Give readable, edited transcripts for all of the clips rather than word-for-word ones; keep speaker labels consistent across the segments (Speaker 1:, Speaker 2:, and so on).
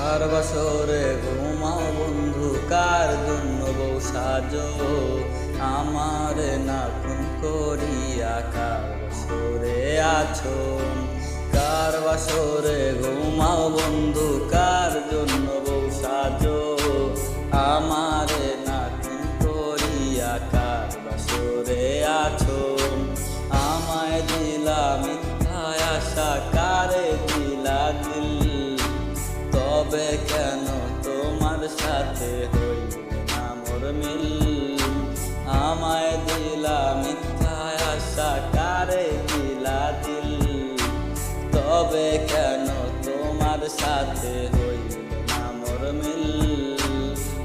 Speaker 1: কার বাসরে ঘুমাও বন্ধু, কার জন্য বউ সাজো, আমারে না খুন করিয়া কার বাসরে আছো। কার বাসরে ঘুমাও বন্ধু, কার জন্য বউ সাজো, আমারে না খুন করিয়া কার বাসরে আছো। আমায় দিলা মিথ্যায় আশা, কারে দিলা দিল, তবে কেন তোমার সাথে হইল না মোর মিল। আমায় দিলা মিথ্যায় আশা, কারে দিলা দিল, তবে কেন তোমার সাথে হইল না মোর মিল।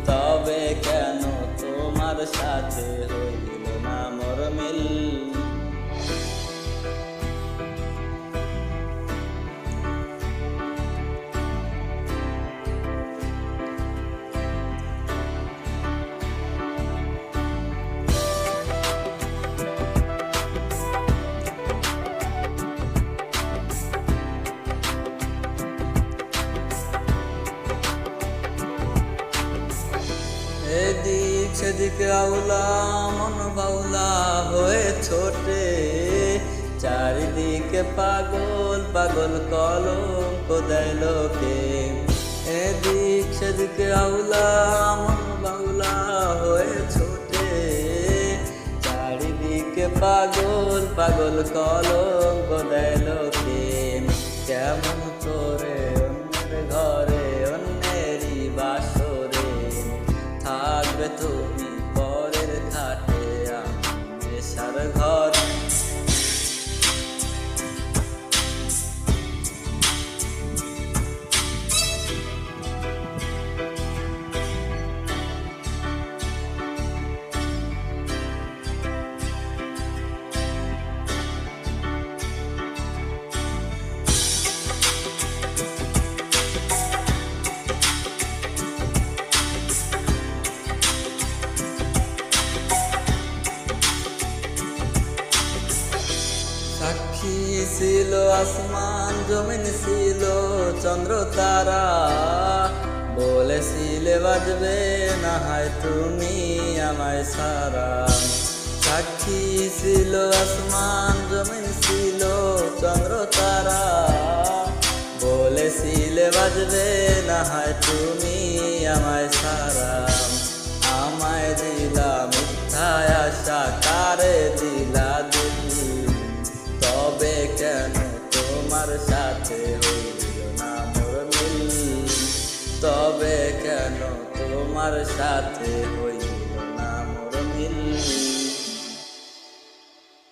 Speaker 1: তবে কেন তোমার সাথে হইল না মোর মিল। এদিক সেদিকে আউলা মন বাউলা হয়ে ছোটে, চারিদিকে পাগল পাগল কলঙ্ক দেয় লোকে। এদিক সেদিকে আউলা মন বাউলা হয়ে ছোটে, চারিদিকে পাগল পাগল কলঙ্ক দেয় লোকে। কেমন করে অন্যের ঘরে অন্যেরই বাসরে থাকবে তুমি পরের খাটে, আমি নেশার ঘর। সাক্ষী ছিল আসমান জমিন ছিল চন্দ্র তারা, বলেছিলে বাজবে না হয় তুমি আমায় সারা। সাক্ষী ছিল আসমান জমিন ছিল চন্দ্র তারা, বলেছিলে বাজবে না হয় তুমি আমায় সারা। আমায় দিলা মিথ্যায় আশা, কারে দিলা দিল, তবে কেন তোমার সাথে হইল না মোর মিল। তবে কেন তোমার সাথে হইল না মোর মিল।